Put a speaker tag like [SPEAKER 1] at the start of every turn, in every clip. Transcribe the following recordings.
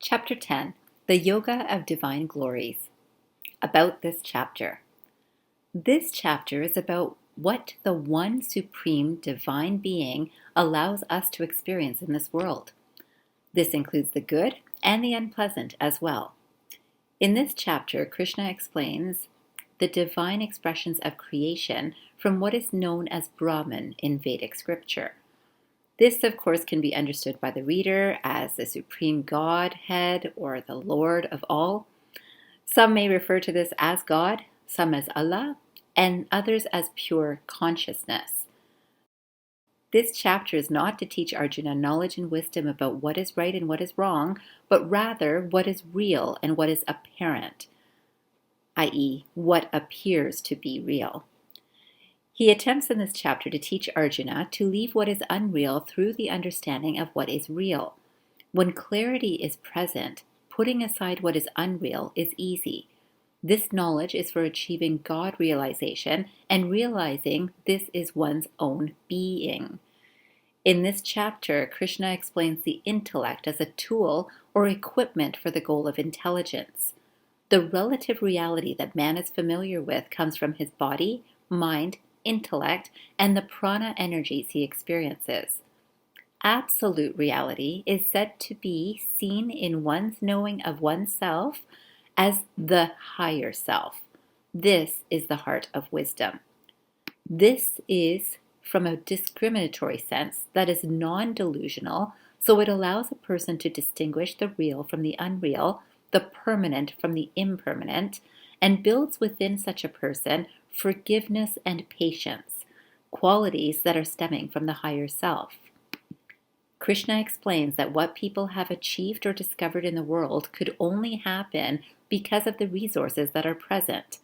[SPEAKER 1] Chapter 10, The Yoga of Divine Glories. About this chapter. This chapter is about what the one supreme divine being allows us to experience in this world. This includes the good and the unpleasant as well. In this chapter, Krishna explains the divine expressions of creation from what is known as Brahman in Vedic scripture. This, of course, can be understood by the reader as the supreme Godhead or the Lord of all. Some may refer to this as God, some as Allah, and others as pure consciousness. This chapter is not to teach Arjuna knowledge and wisdom about what is right and what is wrong, but rather what is real and what is apparent, i.e., what appears to be real. He attempts in this chapter to teach Arjuna to leave what is unreal through the understanding of what is real. When clarity is present, putting aside what is unreal is easy. This knowledge is for achieving God realization and realizing this is one's own being. In this chapter, Krishna explains the intellect as a tool or equipment for the goal of intelligence. The relative reality that man is familiar with comes from his body, mind, intellect, and the prana energies he experiences. Absolute reality is said to be seen in one's knowing of oneself as the higher self. This is the heart of wisdom. This is from a discriminatory sense that is non-delusional, so it allows a person to distinguish the real from the unreal, the permanent from the impermanent, and builds within such a person forgiveness and patience, qualities that are stemming from the higher self. Krishna explains that what people have achieved or discovered in the world could only happen because of the resources that are present.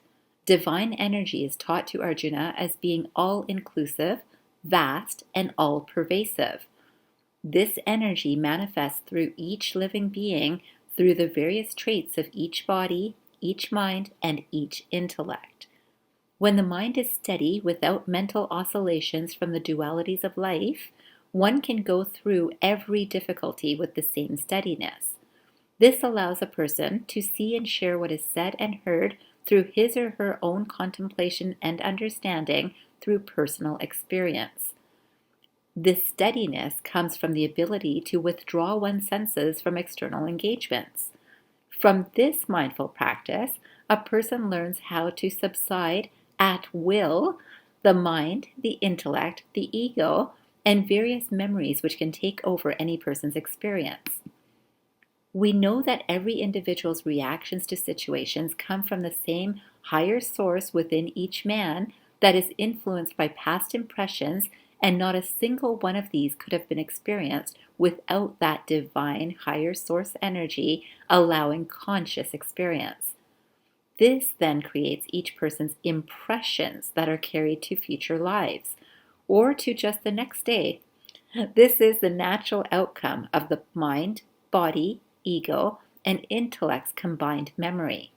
[SPEAKER 1] Divine energy is taught to Arjuna as being all-inclusive, vast, and all-pervasive. This energy manifests through each living being through the various traits of each body, each mind, and each intellect. When the mind is steady without mental oscillations from the dualities of life, one can go through every difficulty with the same steadiness. This allows a person to see and share what is said and heard through his or her own contemplation and understanding through personal experience. This steadiness comes from the ability to withdraw one's senses from external engagements. From this mindful practice, a person learns how to subside at will the mind, the intellect, the ego, and various memories which can take over any person's experience. We know that every individual's reactions to situations come from the same higher source within each man that is influenced by past impressions, and not a single one of these could have been experienced without that divine higher source energy allowing conscious experience. This then creates each person's impressions that are carried to future lives, or to just the next day. This is the natural outcome of the mind, body, ego, and intellect's combined memory.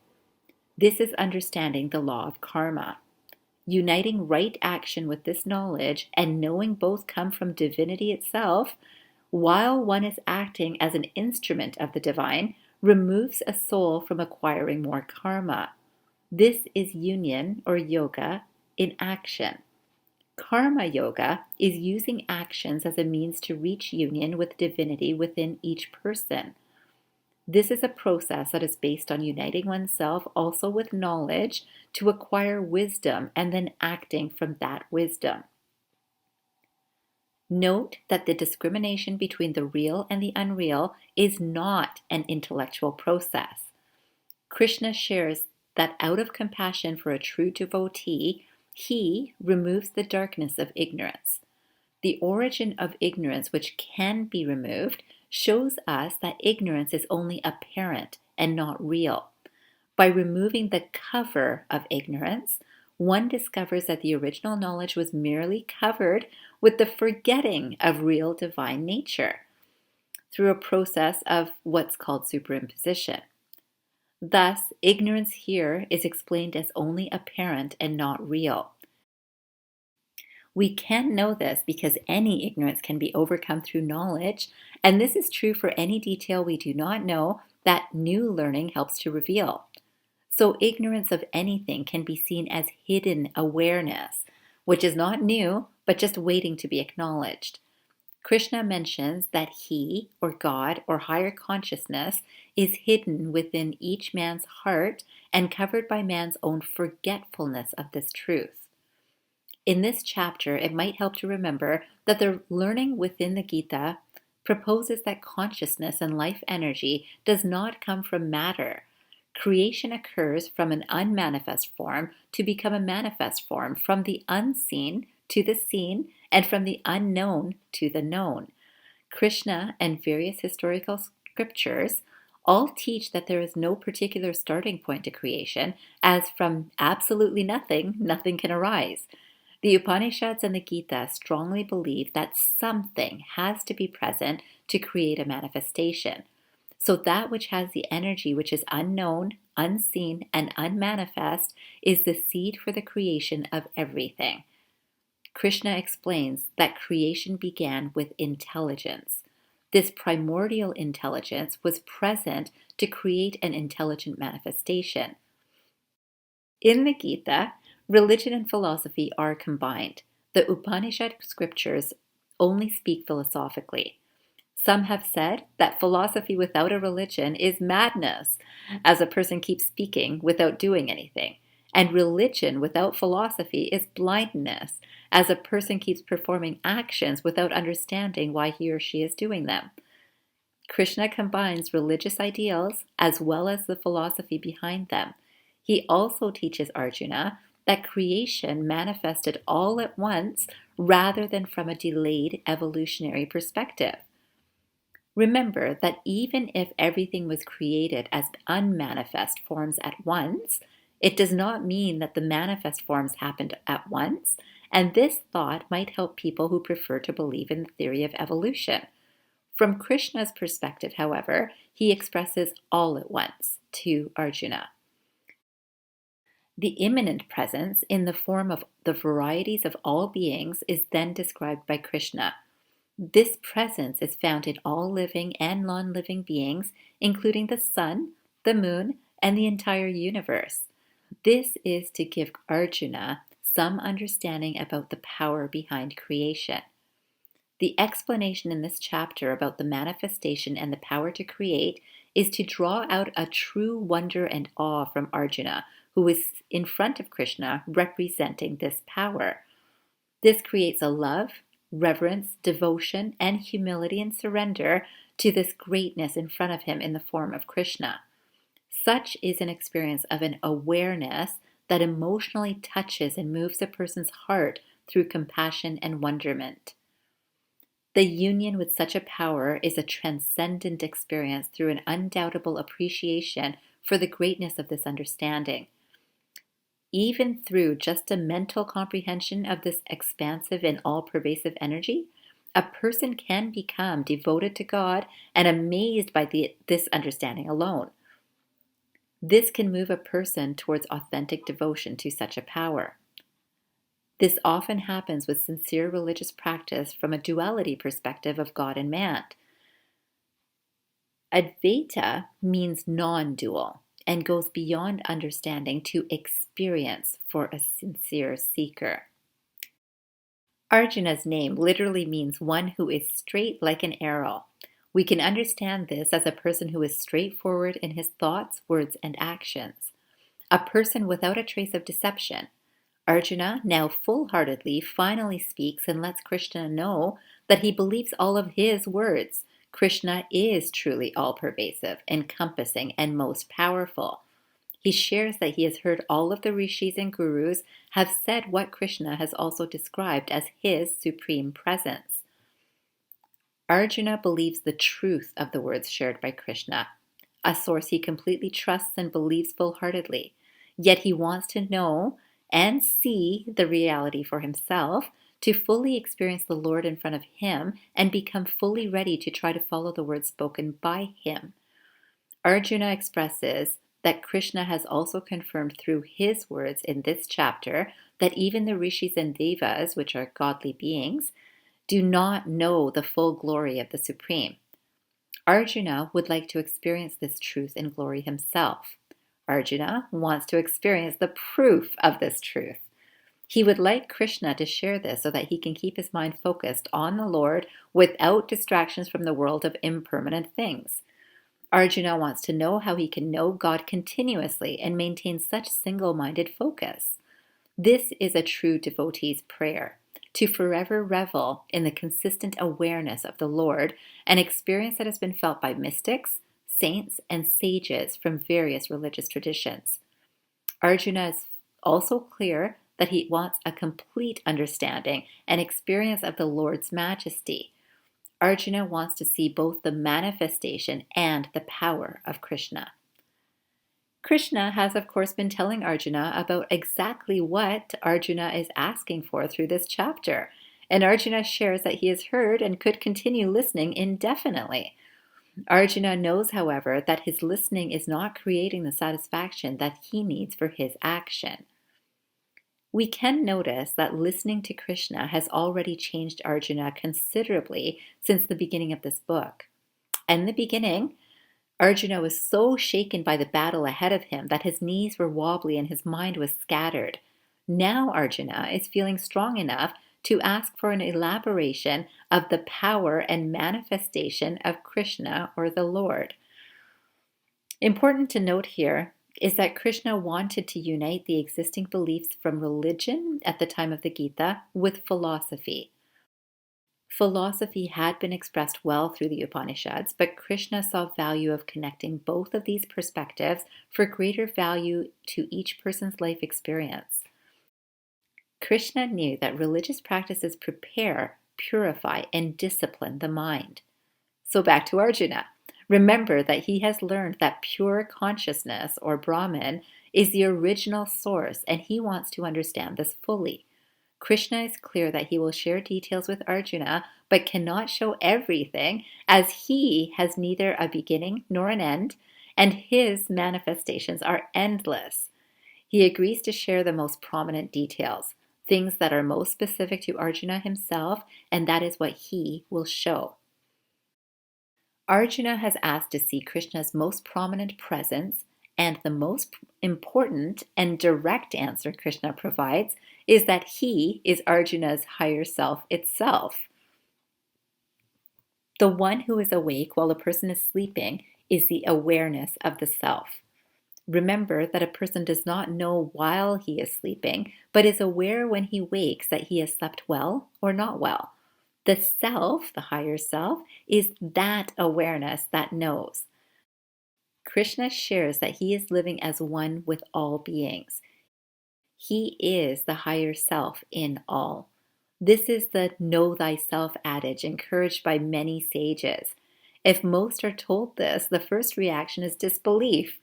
[SPEAKER 1] This is understanding the law of karma. Uniting right action with this knowledge and knowing both come from divinity itself, while one is acting as an instrument of the divine, removes a soul from acquiring more karma. This is union or yoga in action. Karma yoga is using actions as a means to reach union with divinity within each person. This is a process that is based on uniting oneself also with knowledge to acquire wisdom and then acting from that wisdom. Note that the discrimination between the real and the unreal is not an intellectual process. Krishna shares that out of compassion for a true devotee, he removes the darkness of ignorance. The origin of ignorance, which can be removed, shows us that ignorance is only apparent and not real. By removing the cover of ignorance, one discovers that the original knowledge was merely covered with the forgetting of real divine nature through a process of what's called superimposition. Thus, ignorance here is explained as only apparent and not real. We can know this because any ignorance can be overcome through knowledge, and this is true for any detail we do not know that new learning helps to reveal. So ignorance of anything can be seen as hidden awareness, which is not new, but just waiting to be acknowledged. Krishna mentions that he, or God, or higher consciousness is hidden within each man's heart and covered by man's own forgetfulness of this truth. In this chapter, it might help to remember that the learning within the Gita proposes that consciousness and life energy does not come from matter. Creation occurs from an unmanifest form to become a manifest form, from the unseen to the seen, and from the unknown to the known. Krishna and various historical scriptures all teach that there is no particular starting point to creation, as from absolutely nothing, nothing can arise. The Upanishads and the Gita strongly believe that something has to be present to create a manifestation. So that which has the energy which is unknown, unseen, and unmanifest is the seed for the creation of everything. Krishna explains that creation began with intelligence. This primordial intelligence was present to create an intelligent manifestation. In the Gita, religion and philosophy are combined. The Upanishad scriptures only speak philosophically. Some have said that philosophy without a religion is madness, as a person keeps speaking without doing anything. And religion without philosophy is blindness, as a person keeps performing actions without understanding why he or she is doing them. Krishna combines religious ideals as well as the philosophy behind them. He also teaches Arjuna that creation manifested all at once rather than from a delayed evolutionary perspective. Remember that even if everything was created as unmanifest forms at once, it does not mean that the manifest forms happened at once, and this thought might help people who prefer to believe in the theory of evolution. From Krishna's perspective, however, he expresses all at once to Arjuna. The immanent presence in the form of the varieties of all beings is then described by Krishna. This presence is found in all living and non-living beings, including the sun, the moon, and the entire universe. This is to give Arjuna some understanding about the power behind creation. The explanation in this chapter about the manifestation and the power to create is to draw out a true wonder and awe from Arjuna, who is in front of Krishna representing this power. This creates a love, reverence, devotion, and humility and surrender to this greatness in front of him in the form of Krishna. Such is an experience of an awareness that emotionally touches and moves a person's heart through compassion and wonderment. The union with such a power is a transcendent experience through an undoubtable appreciation for the greatness of this understanding. Even through just a mental comprehension of this expansive and all-pervasive energy, a person can become devoted to God and amazed by this understanding alone. This can move a person towards authentic devotion to such a power. This often happens with sincere religious practice from a duality perspective of God and man. Advaita means non-dual and goes beyond understanding to experience for a sincere seeker. Arjuna's name literally means one who is straight like an arrow. We can understand this as a person who is straightforward in his thoughts, words, and actions. A person without a trace of deception. Arjuna now full-heartedly finally speaks and lets Krishna know that he believes all of his words. Krishna is truly all-pervasive, encompassing, and most powerful. He shares that he has heard all of the rishis and gurus have said what Krishna has also described as his supreme presence. Arjuna believes the truth of the words shared by Krishna, a source he completely trusts and believes full-heartedly. Yet he wants to know and see the reality for himself, to fully experience the Lord in front of him and become fully ready to try to follow the words spoken by him. Arjuna expresses that Krishna has also confirmed through his words in this chapter that even the rishis and devas, which are godly beings, do not know the full glory of the Supreme. Arjuna would like to experience this truth in glory himself. Arjuna wants to experience the proof of this truth. He would like Krishna to share this so that he can keep his mind focused on the Lord without distractions from the world of impermanent things. Arjuna wants to know how he can know God continuously and maintain such single-minded focus. This is a true devotee's prayer, to forever revel in the consistent awareness of the Lord, an experience that has been felt by mystics, saints, and sages from various religious traditions. Arjuna is also clear that he wants a complete understanding and experience of the Lord's majesty. Arjuna wants to see both the manifestation and the power of Krishna. Krishna has, of course, been telling Arjuna about exactly what Arjuna is asking for through this chapter, and Arjuna shares that he has heard and could continue listening indefinitely. Arjuna knows, however, that his listening is not creating the satisfaction that he needs for his action. We can notice that listening to Krishna has already changed Arjuna considerably since the beginning of this book. In the beginning, Arjuna was so shaken by the battle ahead of him that his knees were wobbly and his mind was scattered. Now Arjuna is feeling strong enough to ask for an elaboration of the power and manifestation of Krishna or the Lord. Important to note here is that Krishna wanted to unite the existing beliefs from religion at the time of the Gita with philosophy. Philosophy had been expressed well through the Upanishads, but Krishna saw value of connecting both of these perspectives for greater value to each person's life experience. Krishna knew that religious practices prepare, purify, and discipline the mind. So back to Arjuna. Remember that he has learned that pure consciousness, or Brahman, is the original source, and he wants to understand this fully. Krishna is clear that he will share details with Arjuna, but cannot show everything, as he has neither a beginning nor an end, and his manifestations are endless. He agrees to share the most prominent details, things that are most specific to Arjuna himself, and that is what he will show. Arjuna has asked to see Krishna's most prominent presence, and the most important and direct answer Krishna provides is that he is Arjuna's higher self itself. The one who is awake while a person is sleeping is the awareness of the self. Remember that a person does not know while he is sleeping, but is aware when he wakes that he has slept well or not well. The self, the higher self, is that awareness that knows. Krishna shares that he is living as one with all beings. He is the higher self in all. This is the know thyself adage encouraged by many sages. If most are told this, the first reaction is disbelief.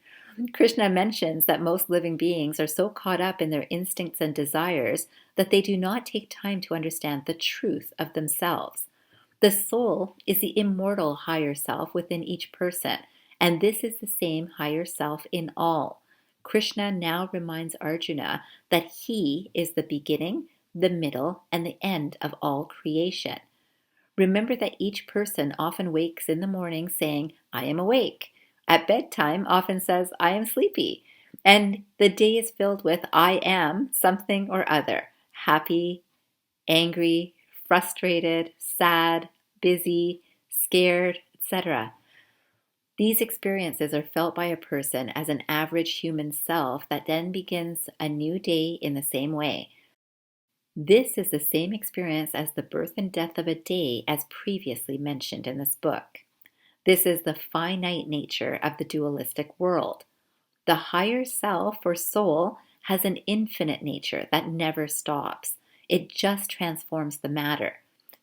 [SPEAKER 1] Krishna mentions that most living beings are so caught up in their instincts and desires that they do not take time to understand the truth of themselves. The soul is the immortal higher self within each person, and this is the same higher self in all. Krishna now reminds Arjuna that he is the beginning, the middle, and the end of all creation. Remember that each person often wakes in the morning saying, "I am awake." At bedtime often says, "I am sleepy." And the day is filled with "I am" something or other, happy, angry, frustrated, sad, busy, scared, etc. These experiences are felt by a person as an average human self that then begins a new day in the same way. This is the same experience as the birth and death of a day as previously mentioned in this book. This is the finite nature of the dualistic world. The higher self or soul has an infinite nature that never stops. It just transforms the matter.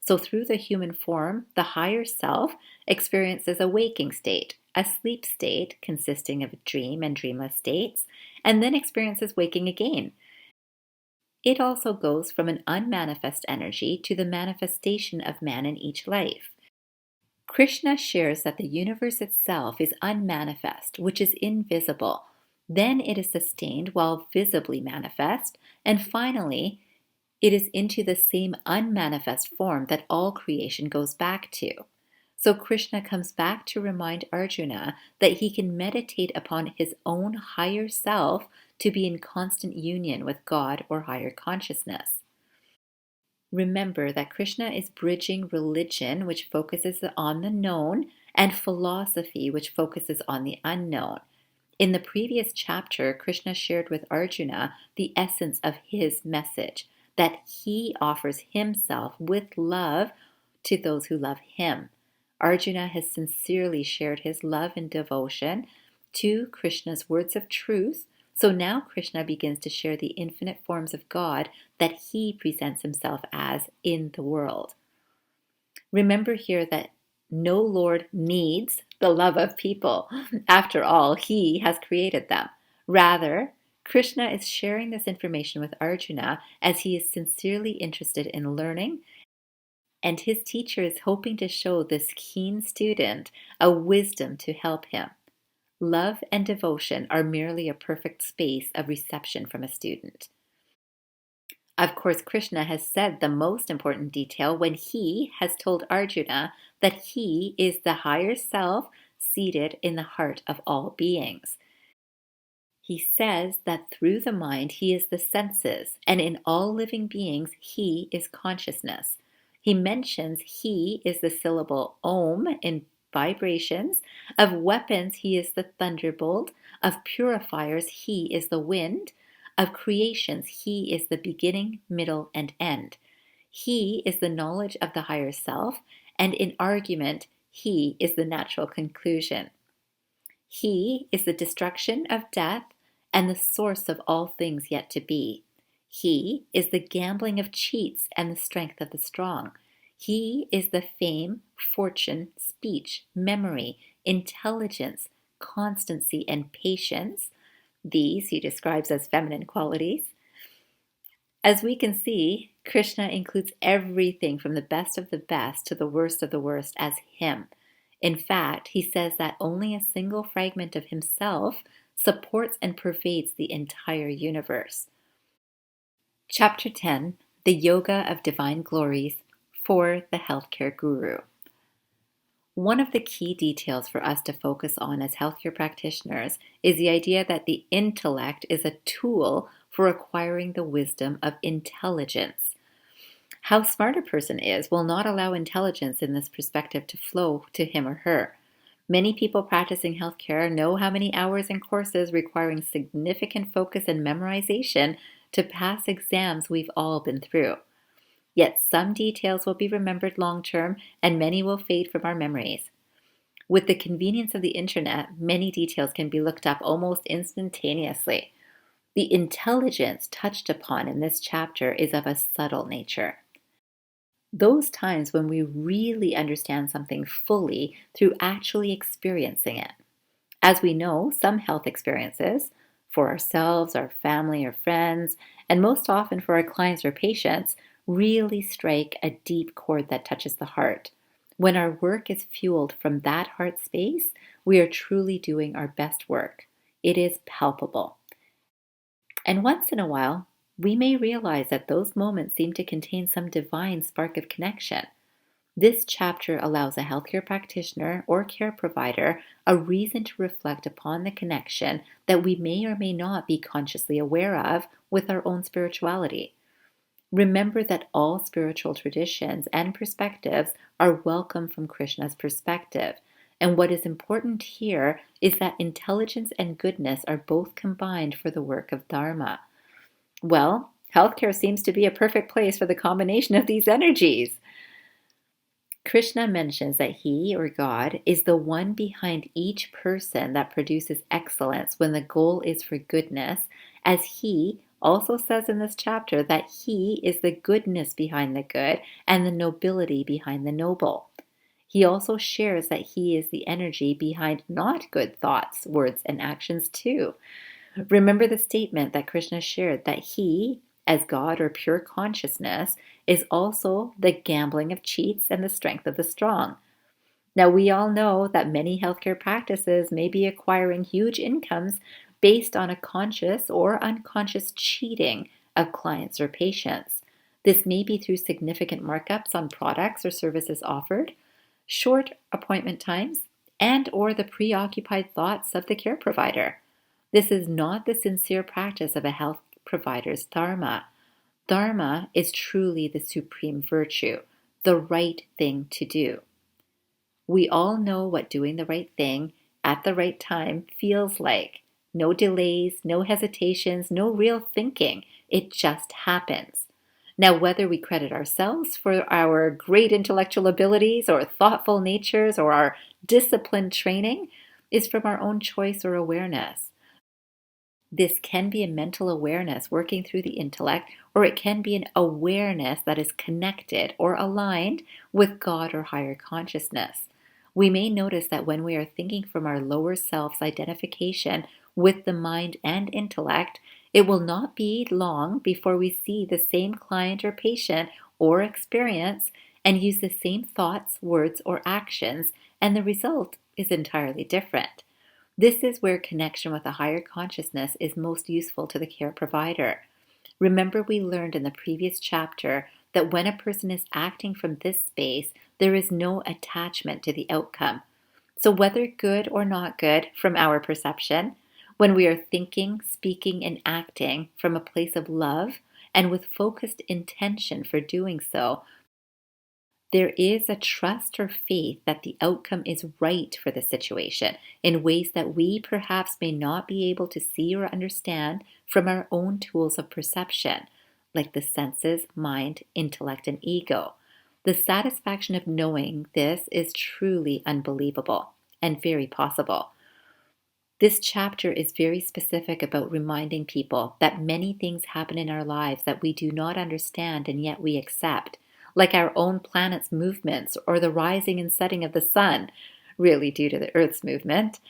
[SPEAKER 1] So through the human form, the higher self experiences a waking state, a sleep state consisting of dream and dreamless states, and then experiences waking again. It also goes from an unmanifest energy to the manifestation of man in each life. Krishna shares that the universe itself is unmanifest, which is invisible. Then it is sustained while visibly manifest, and finally, it is into the same unmanifest form that all creation goes back to. So Krishna comes back to remind Arjuna that he can meditate upon his own higher self to be in constant union with God or higher consciousness. Remember that Krishna is bridging religion, which focuses on the known, and philosophy, which focuses on the unknown. In the previous chapter, Krishna shared with Arjuna the essence of his message, that he offers himself with love to those who love him. Arjuna has sincerely shared his love and devotion to Krishna's words of truth. So now Krishna begins to share the infinite forms of God that he presents himself as in the world. Remember here that no Lord needs the love of people. After all, he has created them. Rather, Krishna is sharing this information with Arjuna as he is sincerely interested in learning, and his teacher is hoping to show this keen student a wisdom to help him. Love and devotion are merely a perfect space of reception from a student. Of course, Krishna has said the most important detail when he has told Arjuna that he is the higher self seated in the heart of all beings. He says that through the mind he is the senses, and in all living beings he is consciousness. He mentions he is the syllable Om in vibrations. Of weapons he is the thunderbolt. Of purifiers he is the wind. Of creations he is the beginning, middle, and end. He is the knowledge of the higher self, and in argument he is the natural conclusion. He is the destruction of death and the source of all things yet to be. He is the gambling of cheats and the strength of the strong. He is the fame, fortune, speech, memory, intelligence, constancy, and patience. These he describes as feminine qualities. As we can see, Krishna includes everything from the best of the best to the worst of the worst as him. In fact, he says that only a single fragment of himself supports and pervades the entire universe. Chapter 10, The Yoga of Divine Glories for the Healthcare Guru. One of the key details for us to focus on as healthcare practitioners is the idea that the intellect is a tool for acquiring the wisdom of intelligence. How smart a person is will not allow intelligence in this perspective to flow to him or her. Many people practicing healthcare know how many hours and courses requiring significant focus and memorization to pass exams we've all been through. Yet some details will be remembered long term and many will fade from our memories. With the convenience of the internet, many details can be looked up almost instantaneously. The intelligence touched upon in this chapter is of a subtle nature. Those times when we really understand something fully through actually experiencing it. As we know, some health experiences, for ourselves, our family, or friends, and most often for our clients or patients, really strike a deep chord that touches the heart. When our work is fueled from that heart space, we are truly doing our best work. It is palpable. And once in a while, we may realize that those moments seem to contain some divine spark of connection. This chapter allows a healthcare practitioner or care provider a reason to reflect upon the connection that we may or may not be consciously aware of with our own spirituality. Remember that all spiritual traditions and perspectives are welcome from Krishna's perspective. And what is important here is that intelligence and goodness are both combined for the work of Dharma. Well, healthcare seems to be a perfect place for the combination of these energies. Krishna mentions that he, or God, is the one behind each person that produces excellence when the goal is for goodness, as he also says in this chapter that he is the goodness behind the good and the nobility behind the noble. He also shares that he is the energy behind not good thoughts, words, and actions too. Remember the statement that Krishna shared that he, as God or pure consciousness, is also the gambling of cheats and the strength of the strong. Now, we all know that many healthcare practices may be acquiring huge incomes based on a conscious or unconscious cheating of clients or patients. This may be through significant markups on products or services offered, short appointment times, and or the preoccupied thoughts of the care provider. This is not the sincere practice of a health provider's dharma. Dharma is truly the supreme virtue, the right thing to do. We all know what doing the right thing at the right time feels like. No delays, no hesitations, no real thinking. It just happens. Now, whether we credit ourselves for our great intellectual abilities or thoughtful natures or our disciplined training is from our own choice or awareness. This can be a mental awareness working through the intellect, or it can be an awareness that is connected or aligned with God or higher consciousness. We may notice that when we are thinking from our lower self's identification with the mind and intellect, it will not be long before we see the same client or patient or experience and use the same thoughts, words, or actions, and the result is entirely different. This is where connection with a higher consciousness is most useful to the care provider. Remember, we learned in the previous chapter that when a person is acting from this space, there is no attachment to the outcome. So, whether good or not good from our perception, when we are thinking, speaking, and acting from a place of love and with focused intention for doing so, there is a trust or faith that the outcome is right for the situation in ways that we perhaps may not be able to see or understand from our own tools of perception, like the senses, mind, intellect, and ego. The satisfaction of knowing this is truly unbelievable and very possible. This chapter is very specific about reminding people that many things happen in our lives that we do not understand and yet we accept, like our own planet's movements or the rising and setting of the sun, really due to the Earth's movement.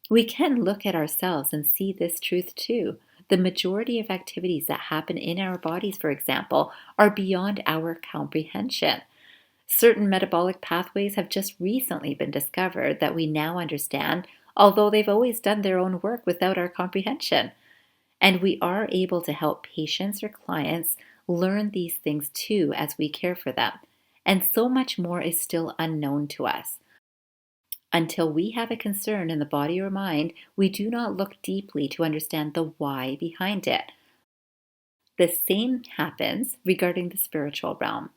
[SPEAKER 1] We can look at ourselves and see this truth too. The majority of activities that happen in our bodies, for example, are beyond our comprehension. Certain metabolic pathways have just recently been discovered that we now understand, although they've always done their own work without our comprehension. And we are able to help patients or clients learn these things too as we care for them. And so much more is still unknown to us. Until we have a concern in the body or mind, we do not look deeply to understand the why behind it. The same happens regarding the spiritual realm.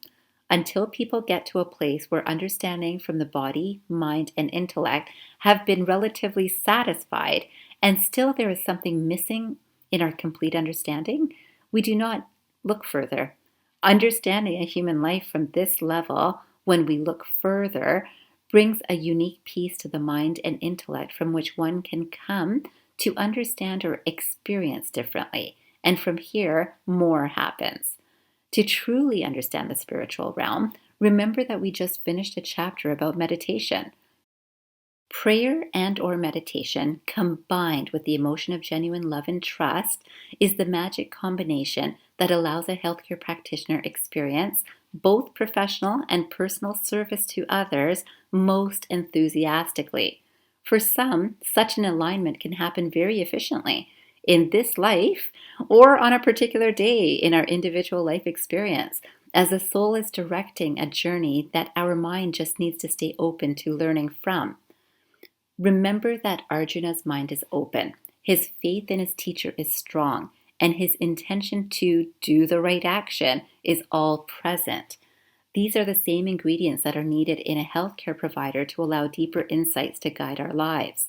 [SPEAKER 1] Until people get to a place where understanding from the body, mind, and intellect have been relatively satisfied, and still there is something missing in our complete understanding, we do not look further. Understanding a human life from this level, when we look further, brings a unique piece to the mind and intellect from which one can come to understand or experience differently. And from here, more happens. To truly understand the spiritual realm, remember that we just finished a chapter about meditation. Prayer and or meditation combined with the emotion of genuine love and trust is the magic combination that allows a healthcare practitioner experience both professional and personal service to others most enthusiastically. For some, such an alignment can happen very efficiently in this life or on a particular day in our individual life experience, as the soul is directing a journey that our mind just needs to stay open to learning from. Remember that Arjuna's mind is open, his faith in his teacher is strong, and his intention to do the right action is all present. These are the same ingredients that are needed in a healthcare provider to allow deeper insights to guide our lives.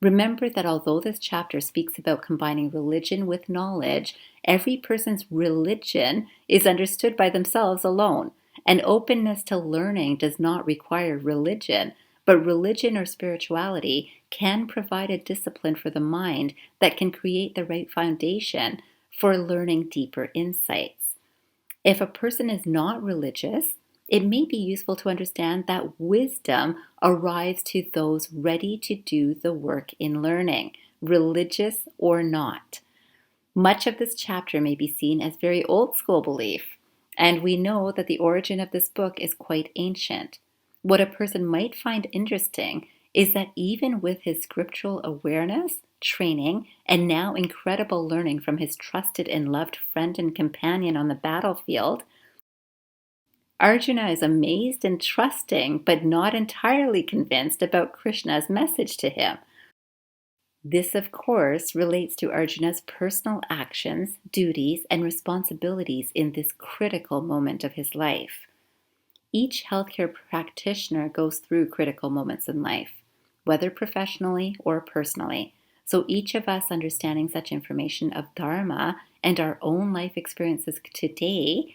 [SPEAKER 1] Remember that although this chapter speaks about combining religion with knowledge, every person's religion is understood by themselves alone. And openness to learning does not require religion, but religion or spirituality can provide a discipline for the mind that can create the right foundation for learning deeper insights. If a person is not religious, it may be useful to understand that wisdom arrives to those ready to do the work in learning, religious or not. Much of this chapter may be seen as very old school belief, and we know that the origin of this book is quite ancient. What a person might find interesting is that even with his scriptural awareness, training, and now incredible learning from his trusted and loved friend and companion on the battlefield, Arjuna is amazed and trusting, but not entirely convinced about Krishna's message to him. This, of course, relates to Arjuna's personal actions, duties, and responsibilities in this critical moment of his life. Each healthcare practitioner goes through critical moments in life, whether professionally or personally. So each of us understanding such information of Dharma and our own life experiences today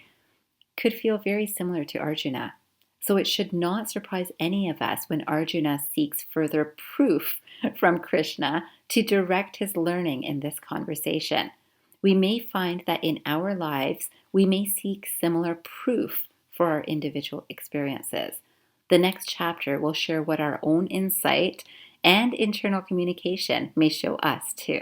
[SPEAKER 1] could feel very similar to Arjuna. So it should not surprise any of us when Arjuna seeks further proof from Krishna to direct his learning in this conversation. We may find that in our lives, we may seek similar proof for our individual experiences. The next chapter will share what our own insight and internal communication may show us too.